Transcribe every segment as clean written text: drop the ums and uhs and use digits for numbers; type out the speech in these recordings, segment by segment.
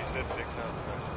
said 6 ounces.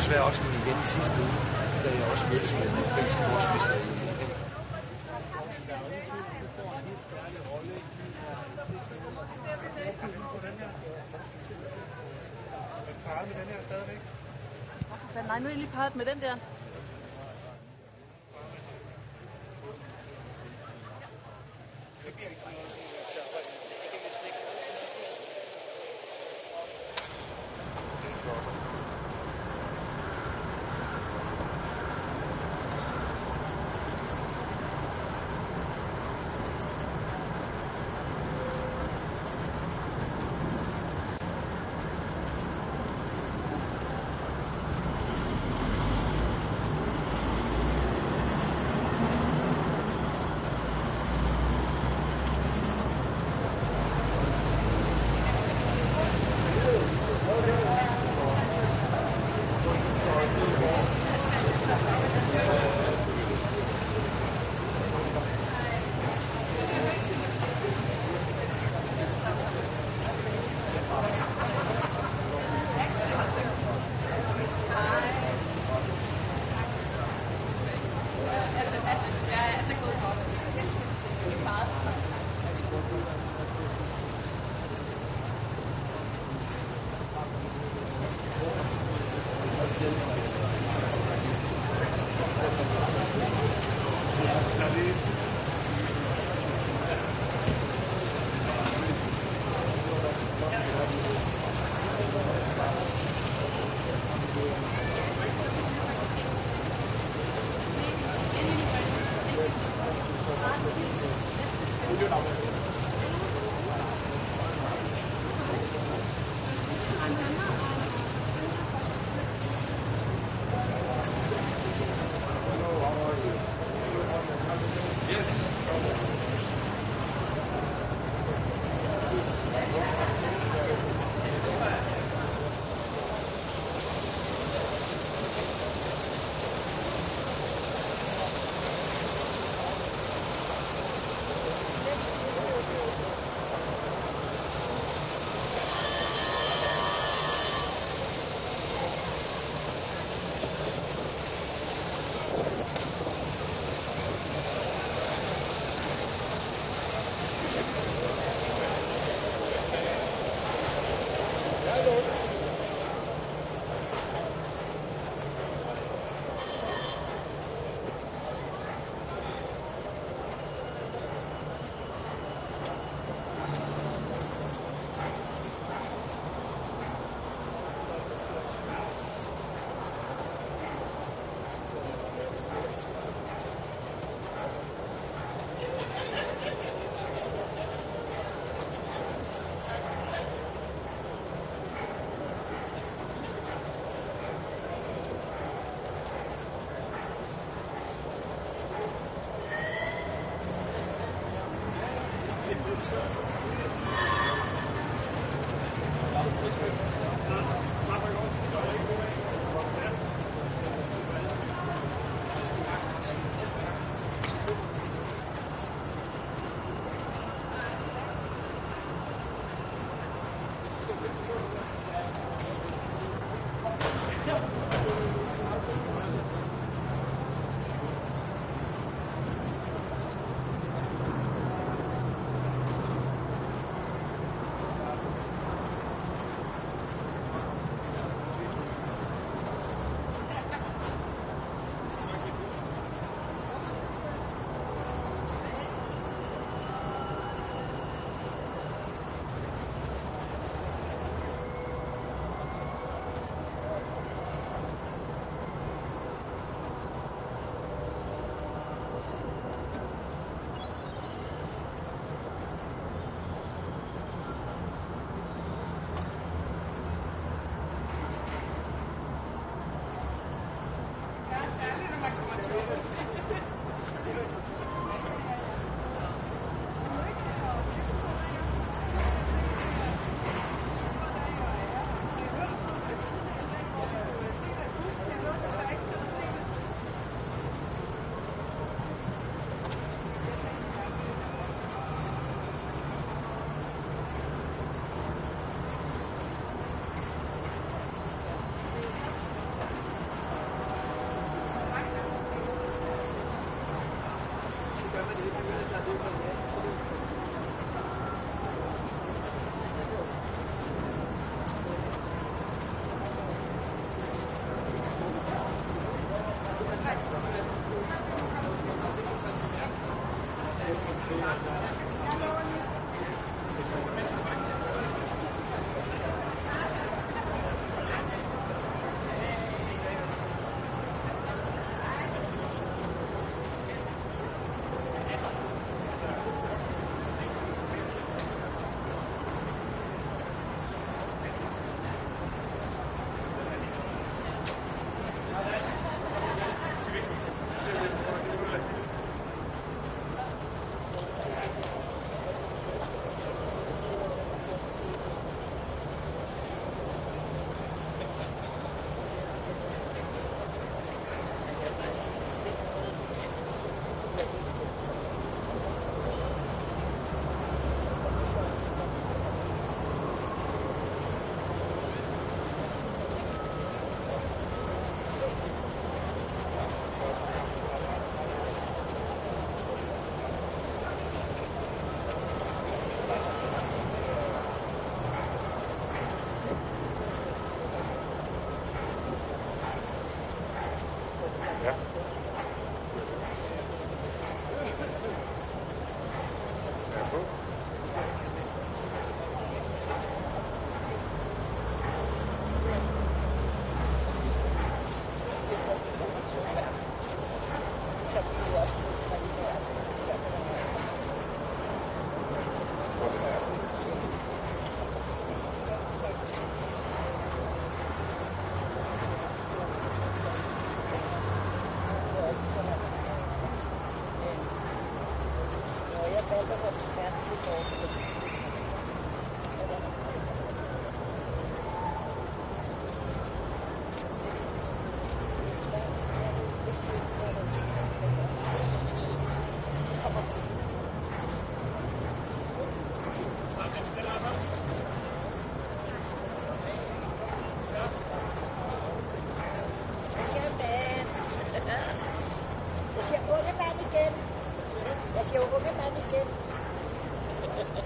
Desværre også igen i sidste uge, da jeg også mødtes med den finske forsvarsminister i Nej, nu er I lige parret med den der. Yes, Jeg siger unge mand igen.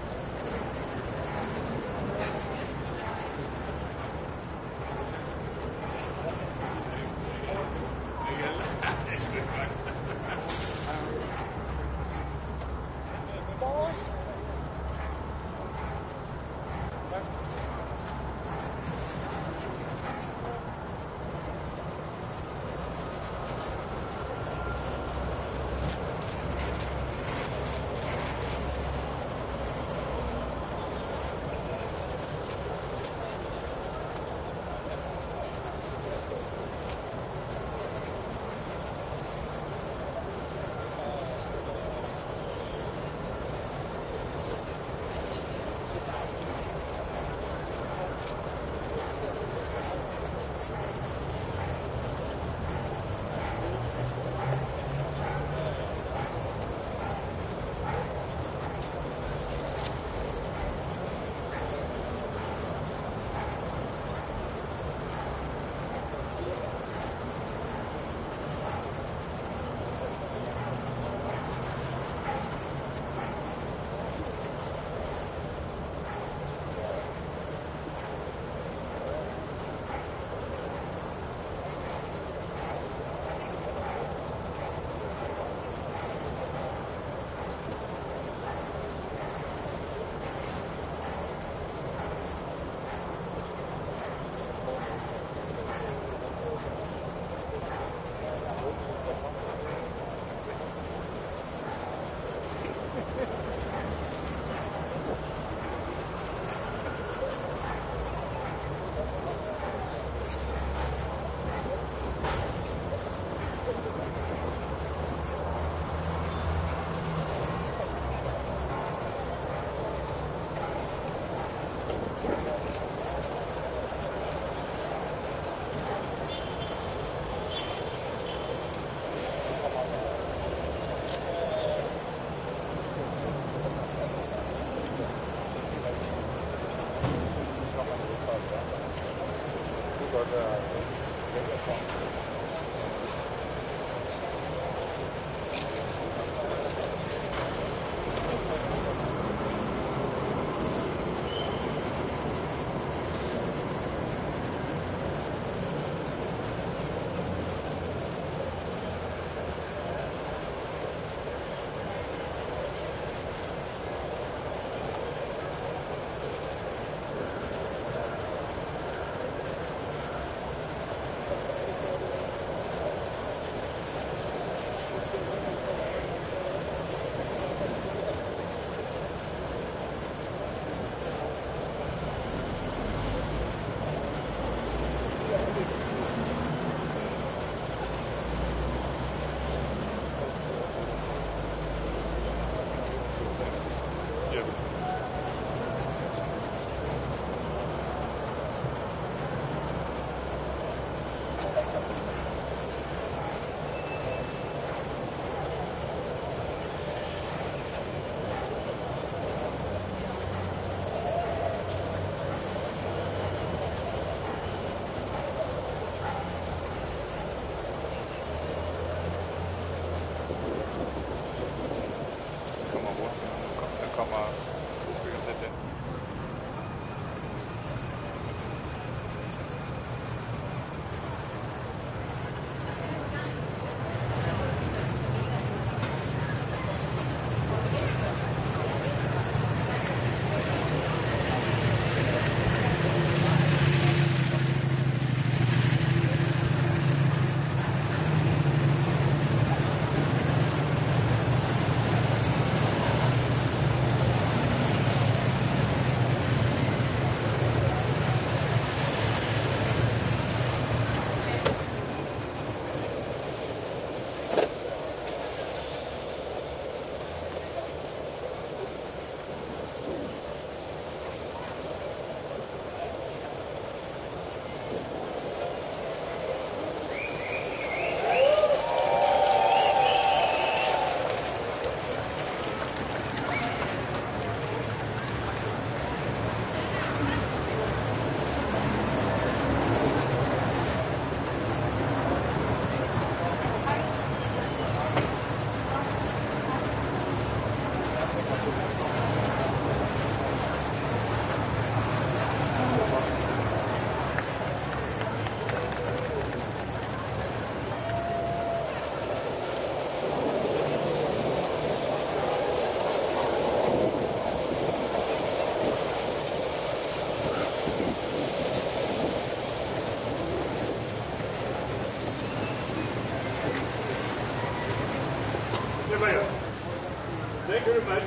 Thank you very much.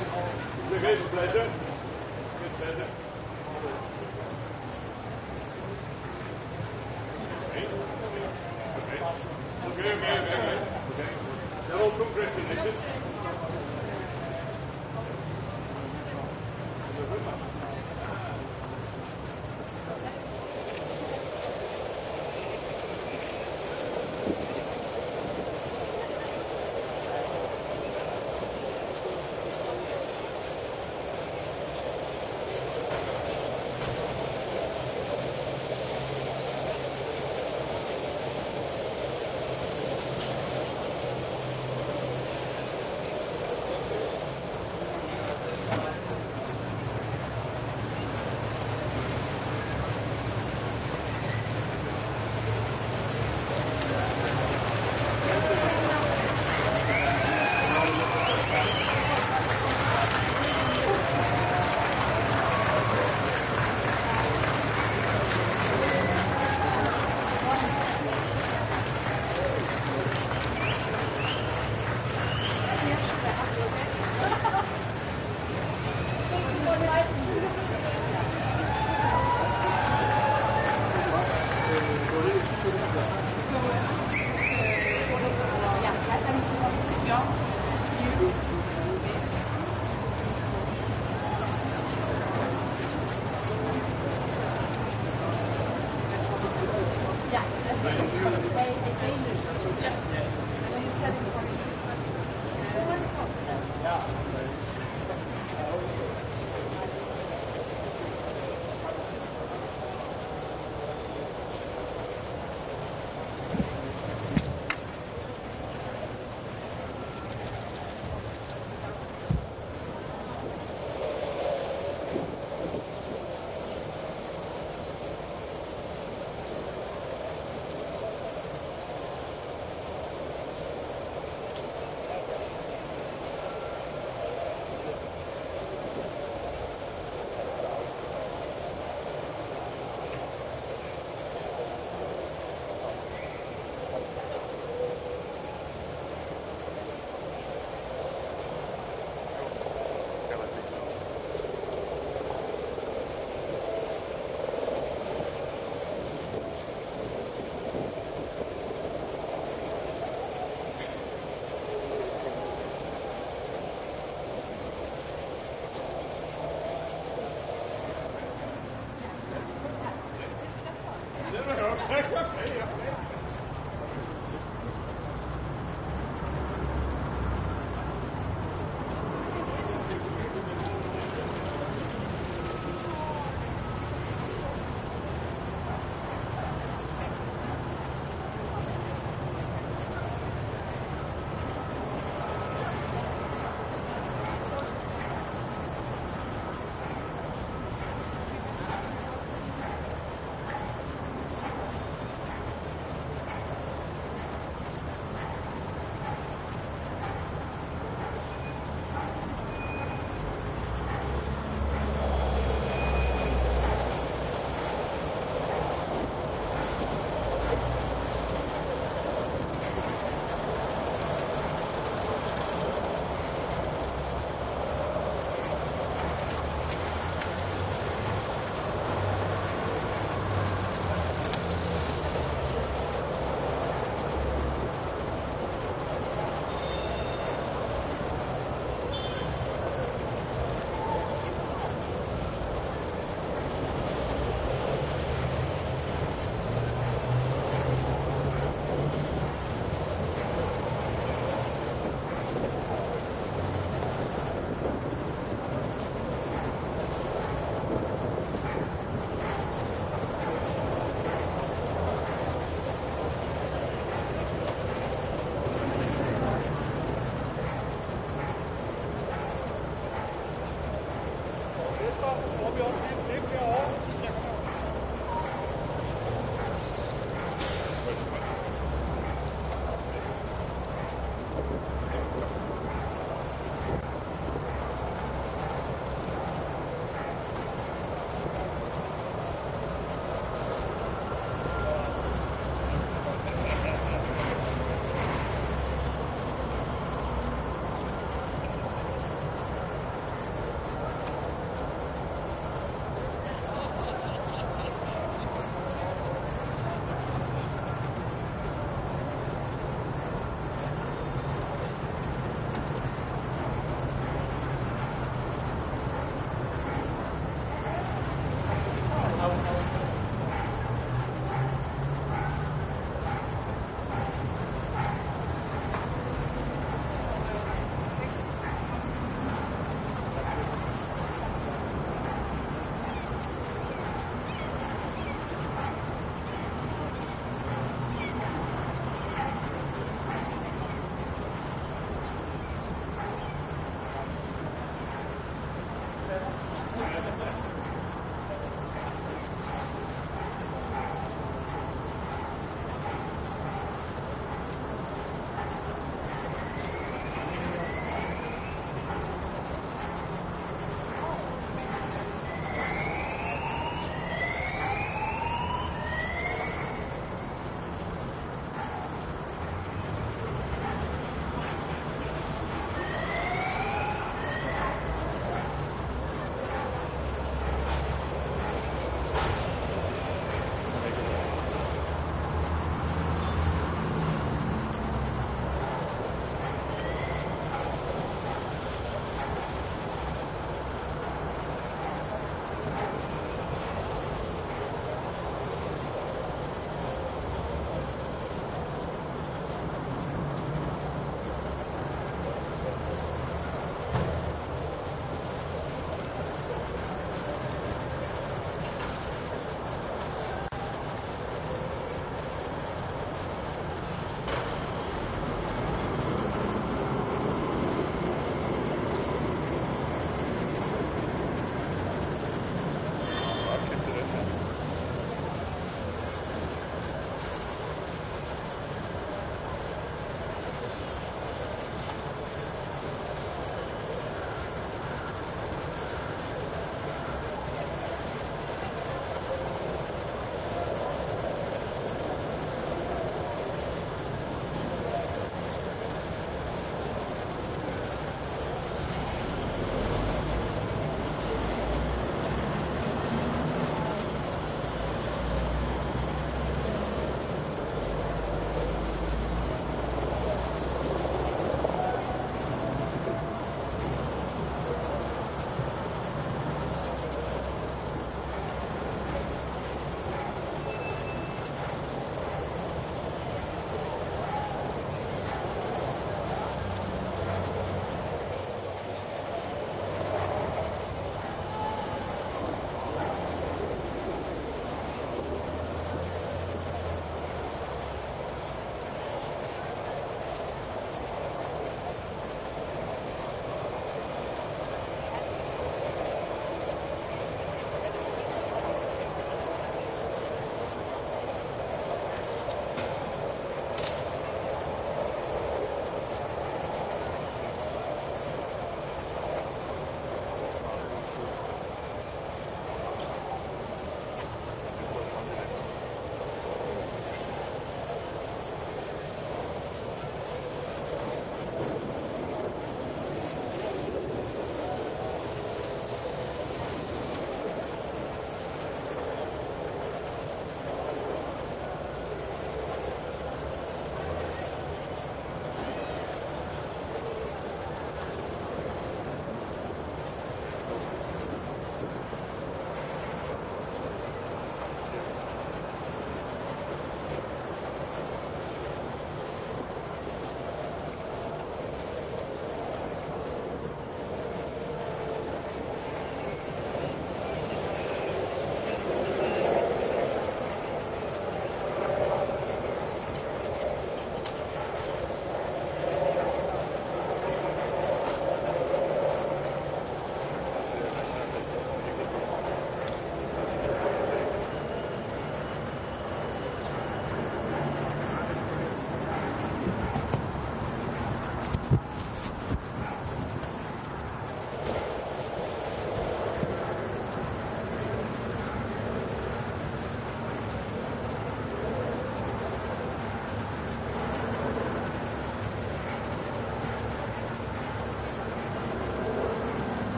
It's a great pleasure. Great pleasure. Okay. Now, congratulations.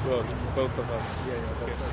Well, both of us. Yeah, both of us.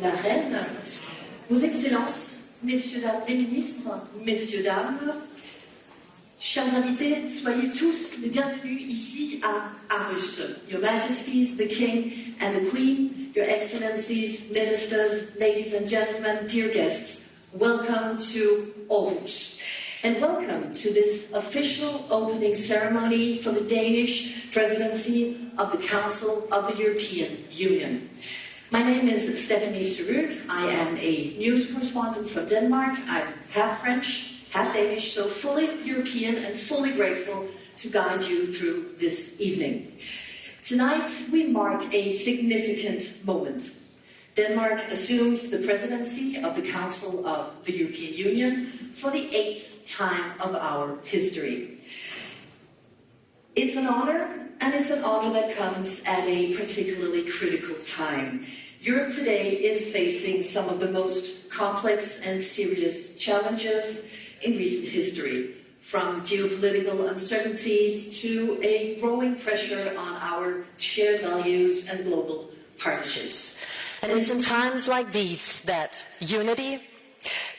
la Reine, Vos Excellences, Messieurs, dames les ministres, Messieurs, dames, chers invités, soyez tous les bienvenus ici à Aarhus. Your Majesties, the King and the Queen, Your Excellencies, Ministers, ladies and gentlemen, dear guests, welcome to Aarhus. And welcome to this official opening ceremony for the Danish presidency of the Council of the European Union. My name is Stephanie Suruk. I am a news correspondent from Denmark. I'm half French, half Danish, so fully European and fully grateful to guide you through this evening. Tonight, we mark a significant moment. Denmark assumes the presidency of the Council of the European Union for the 8th time of our history. It's an honor, and it's an honor that comes at a particularly critical time. Europe today is facing some of the most complex and serious challenges in recent history, from geopolitical uncertainties to a growing pressure on our shared values and global partnerships. And it's in times like these that unity,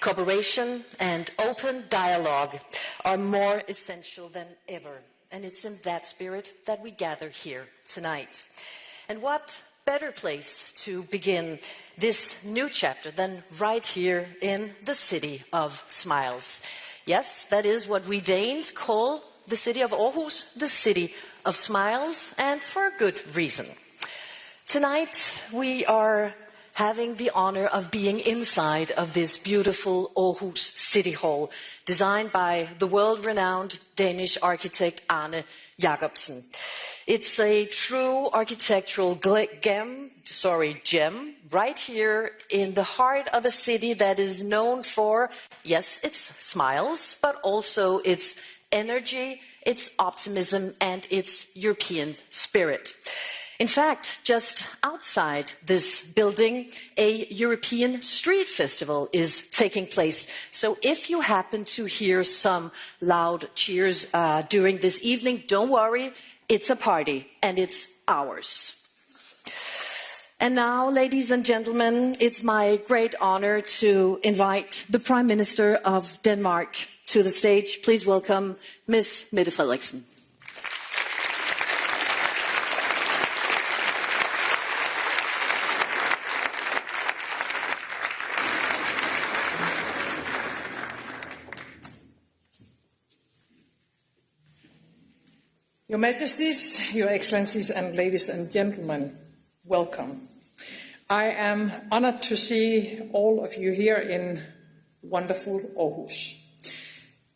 cooperation, and open dialogue are more essential than ever. And it's in that spirit that we gather here tonight. And what better place to begin this new chapter than right here in the city of smiles. Yes, that is what we Danes call the city of Aarhus, the city of smiles, and for a good reason. Tonight we are having the honor of being inside of this beautiful Aarhus City Hall, designed by the world-renowned Danish architect Arne Jacobsen. It's a true architectural gem, right here in the heart of a city that is known for, yes, its smiles, but also its energy, its optimism, and its European spirit. In fact, just outside this building, a European street festival is taking place. So if you happen to hear some loud cheers during this evening, don't worry, it's a party, and it's ours. And now, ladies and gentlemen, it's my great honor to invite the Prime Minister of Denmark to the stage. Please welcome Ms. Mette Frederiksen. Your Majesties, Your Excellencies, and ladies and gentlemen, welcome. I am honored to see all of you here in wonderful Aarhus.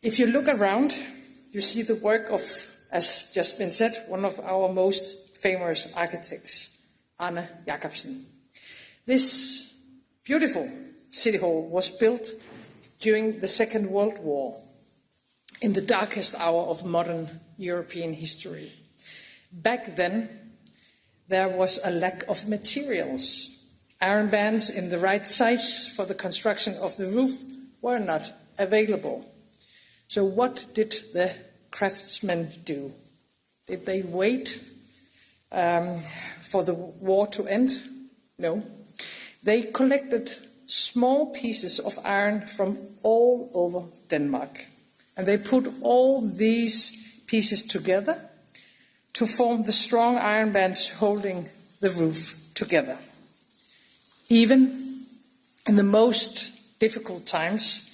If you look around, you see the work of, as just been said, one of our most famous architects, Arne Jacobsen. This beautiful city hall was built during the Second World War, in the darkest hour of modern European history. Back then, there was a lack of materials. Iron bands in the right size for the construction of the roof were not available. So what did the craftsmen do? Did they wait for the war to end? No. They collected small pieces of iron from all over Denmark. And they put all these pieces together to form the strong iron bands holding the roof together. Even in the most difficult times,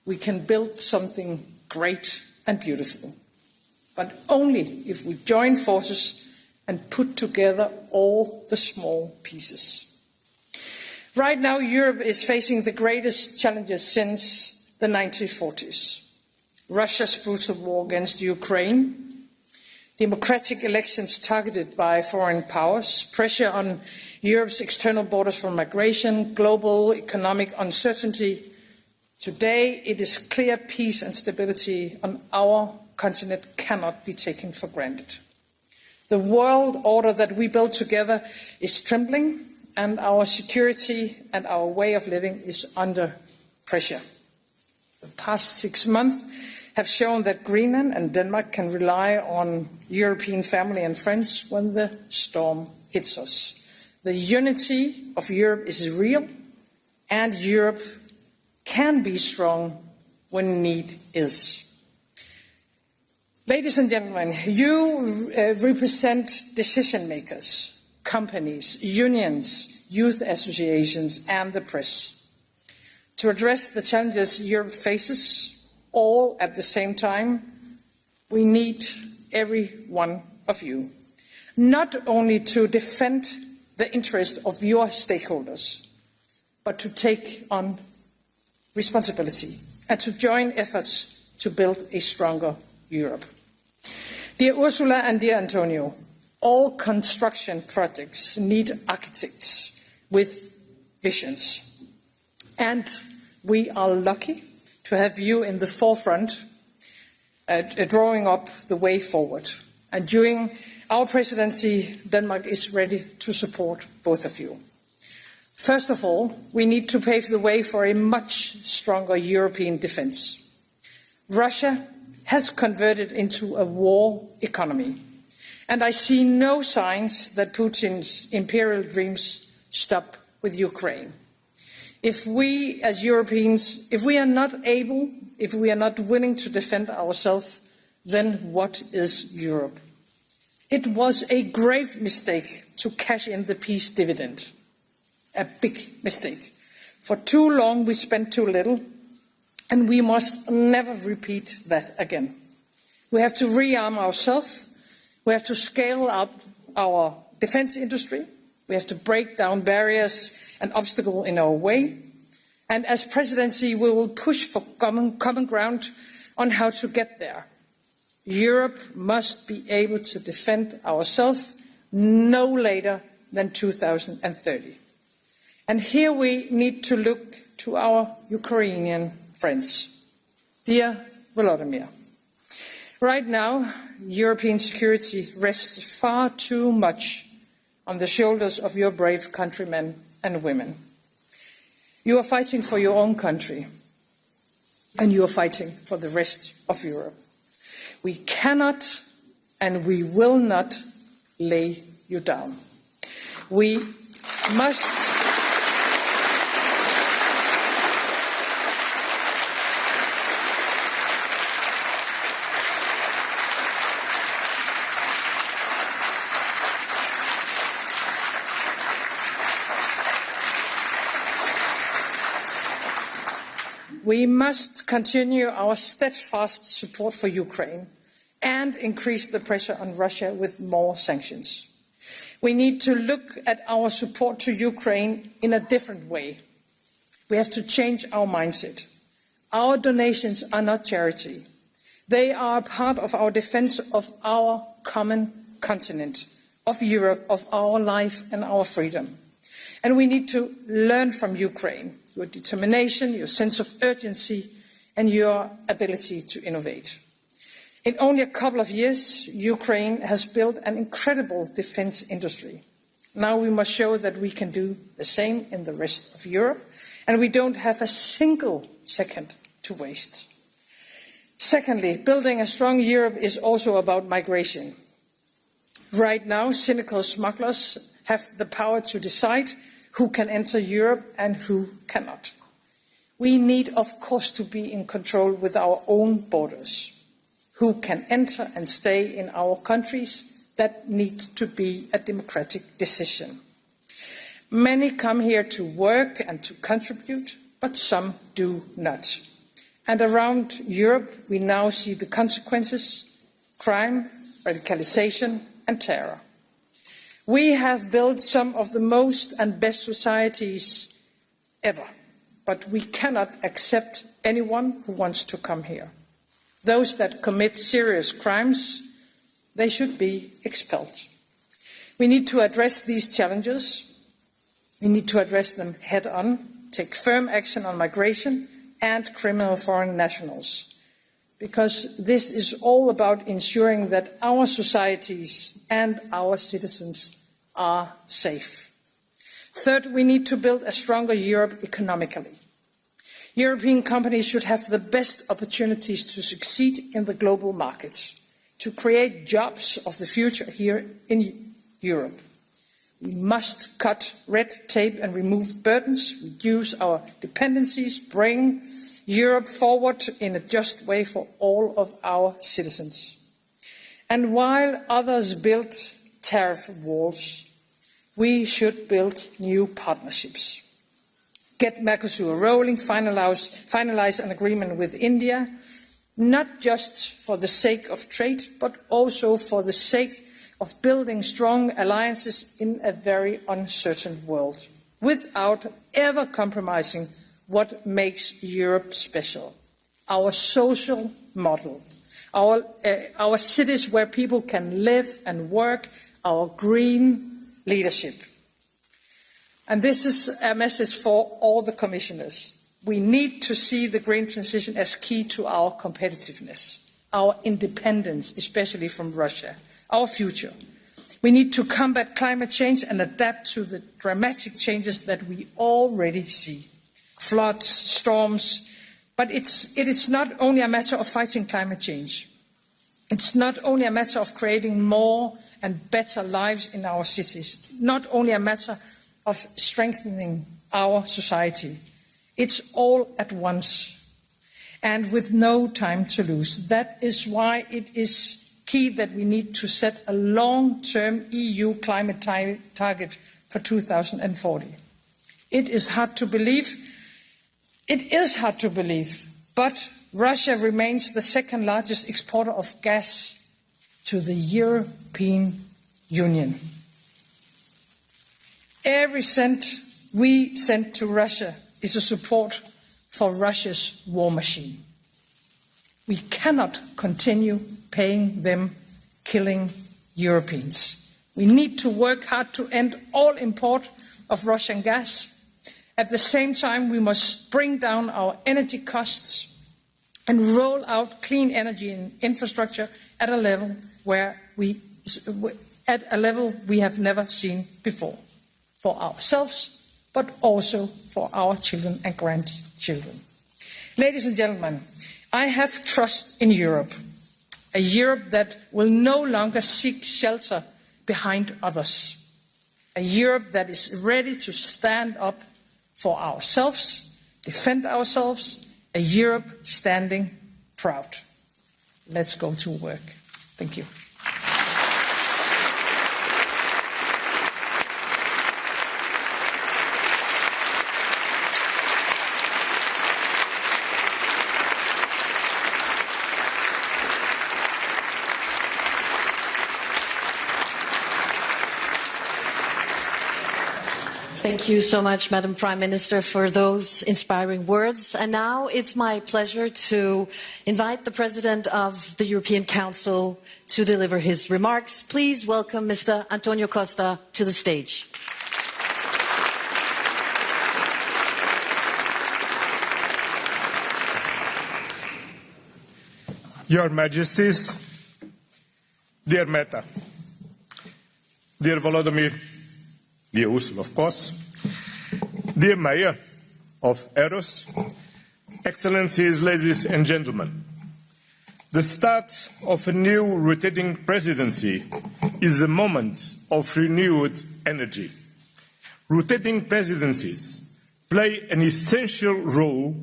we can build something great and beautiful. But only if we join forces and put together all the small pieces. Right now, Europe is facing the greatest challenges since the 1940s. Russia's brutal war against Ukraine, democratic elections targeted by foreign powers, pressure on Europe's external borders for migration, global economic uncertainty. Today, it is clear peace and stability on our continent cannot be taken for granted. The world order that we built together is trembling, and our security and our way of living is under pressure. The past 6 months have shown that Greenland and Denmark can rely on European family and friends when the storm hits us. The unity of Europe is real, and Europe can be strong when need is. Ladies and gentlemen, you represent decision makers, companies, unions, youth associations, and the press. To address the challenges Europe faces, all at the same time, we need every one of you, not only to defend the interest of your stakeholders, but to take on responsibility and to join efforts to build a stronger Europe. Dear Ursula and dear Antonio, all construction projects need architects with visions. And we are lucky to have you in the forefront, drawing up the way forward. And during our presidency, Denmark is ready to support both of you. First of all, we need to pave the way for a much stronger European defense. Russia has converted into a war economy, and I see no signs that Putin's imperial dreams stop with Ukraine. If we as Europeans, if we are not willing to defend ourselves, then what is Europe? It was a grave mistake to cash in the peace dividend. A big mistake. For too long we spent too little, and we must never repeat that again. We have to rearm ourselves. We have to scale up our defense industry. We have to break down barriers and obstacles in our way. And as presidency, we will push for common ground on how to get there. Europe must be able to defend ourselves no later than 2030. And here we need to look to our Ukrainian friends. Dear Volodymyr, right now, European security rests far too much on the shoulders of your brave countrymen and women. You are fighting for your own country, and you are fighting for the rest of Europe. We cannot and we will not lay you down. We must continue our steadfast support for Ukraine and increase the pressure on Russia with more sanctions. We need to look at our support to Ukraine in a different way. We have to change our mindset. Our donations are not charity. They are part of our defense of our common continent, of Europe, of our life and our freedom. And we need to learn from Ukraine, your determination, your sense of urgency, and your ability to innovate. In only a couple of years, Ukraine has built an incredible defense industry. Now we must show that we can do the same in the rest of Europe, and we don't have a single second to waste. Secondly, building a strong Europe is also about migration. Right now, cynical smugglers have the power to decide who can enter Europe and who cannot. We need, of course, to be in control with our own borders. Who can enter and stay in our countries, that needs to be a democratic decision. Many come here to work and to contribute, but some do not. And around Europe, we now see the consequences: crime, radicalization, and terror. We have built some of the most and best societies ever, but we cannot accept anyone who wants to come here. Those that commit serious crimes, they should be expelled. We need to address these challenges. We need to address them head on, take firm action on migration and criminal foreign nationals, because this is all about ensuring that our societies and our citizens are safe. Third, we need to build a stronger Europe economically. European companies should have the best opportunities to succeed in the global markets, to create jobs of the future here in Europe. We must cut red tape and remove burdens, reduce our dependencies, bring Europe forward in a just way for all of our citizens. And while others build tariff walls, we should build new partnerships. Get Mercosur rolling, finalize an agreement with India, not just for the sake of trade, but also for the sake of building strong alliances in a very uncertain world, without ever compromising what makes Europe special. Our social model, our cities where people can live and work, our green leadership. And this is a message for all the commissioners. We need to see the green transition as key to our competitiveness, our independence, especially from Russia, our future. We need to combat climate change and adapt to the dramatic changes that we already see. Floods, storms, but it is not only a matter of fighting climate change. It's not only a matter of creating more and better lives in our cities, not only a matter of strengthening our society. It's all at once and with no time to lose. That is why it is key that we need to set a long-term EU climate target for 2040. It is hard to believe, but Russia remains the second largest exporter of gas to the European Union. Every cent we send to Russia is a support for Russia's war machine. We cannot continue paying them, killing Europeans. We need to work hard to end all import of Russian gas. At the same time, we must bring down our energy costs and roll out clean energy and infrastructure at a level we have never seen before, for ourselves, but also for our children and grandchildren. Ladies and gentlemen, I have trust in Europe, a Europe that will no longer seek shelter behind others, a Europe that is ready to stand up for ourselves, defend ourselves, a Europe standing proud. Let's go to work. Thank you. Thank you so much, Madam Prime Minister, for those inspiring words. And now it's my pleasure to invite the President of the European Council to deliver his remarks. Please welcome Mr. Antonio Costa to the stage. Your Majesties, dear Meta, dear Volodymyr, dear Ursula, of course, dear Mayor of Eros, Excellencies, ladies and gentlemen, the start of a new rotating presidency is a moment of renewed energy. Rotating presidencies play an essential role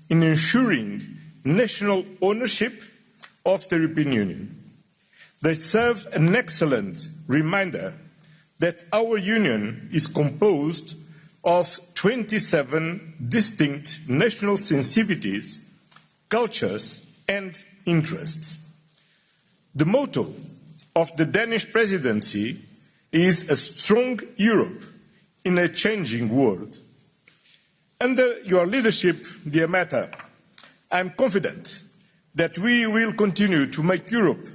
in ensuring national ownership of the European Union. They serve an excellent reminder that our Union is composed of 27 distinct national sensitivities, cultures and interests. The motto of the Danish presidency is a strong Europe in a changing world. Under your leadership, dear Meta, I am confident that we will continue to make Europe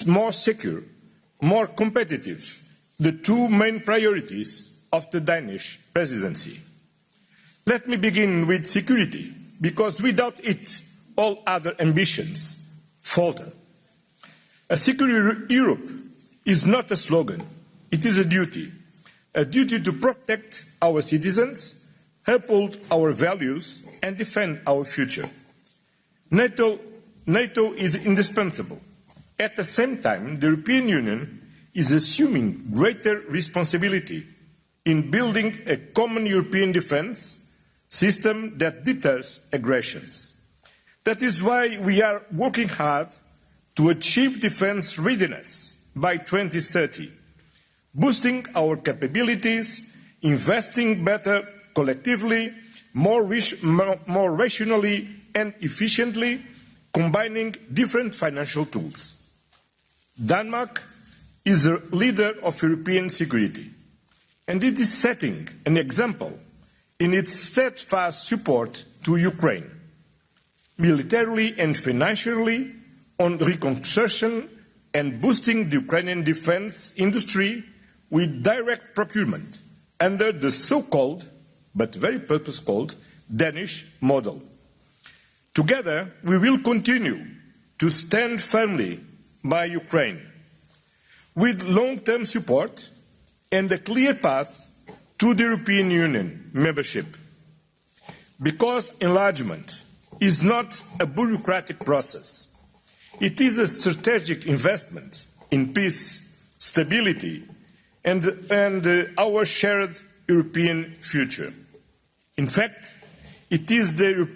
more secure, more competitive, the two main priorities of the Danish presidency. Let me begin with security, because without it, all other ambitions falter. A secure Europe is not a slogan, it is a duty to protect our citizens, uphold our values and defend our future. NATO is indispensable. At the same time, the European Union is assuming greater responsibility in building a common European defense system that deters aggressions. That is why we are working hard to achieve defense readiness by 2030, boosting our capabilities, investing better collectively, more rationally and efficiently, combining different financial tools. Denmark is a leader of European security, and it is setting an example in its steadfast support to Ukraine, militarily and financially, on reconstruction and boosting the Ukrainian defense industry with direct procurement under the so-called, but very purpose-called, Danish model. Together, we will continue to stand firmly by Ukraine with long-term support and a clear path to the European Union membership. Because enlargement is not a bureaucratic process. It is a strategic investment in peace, stability, and our shared European future. In fact, it is the European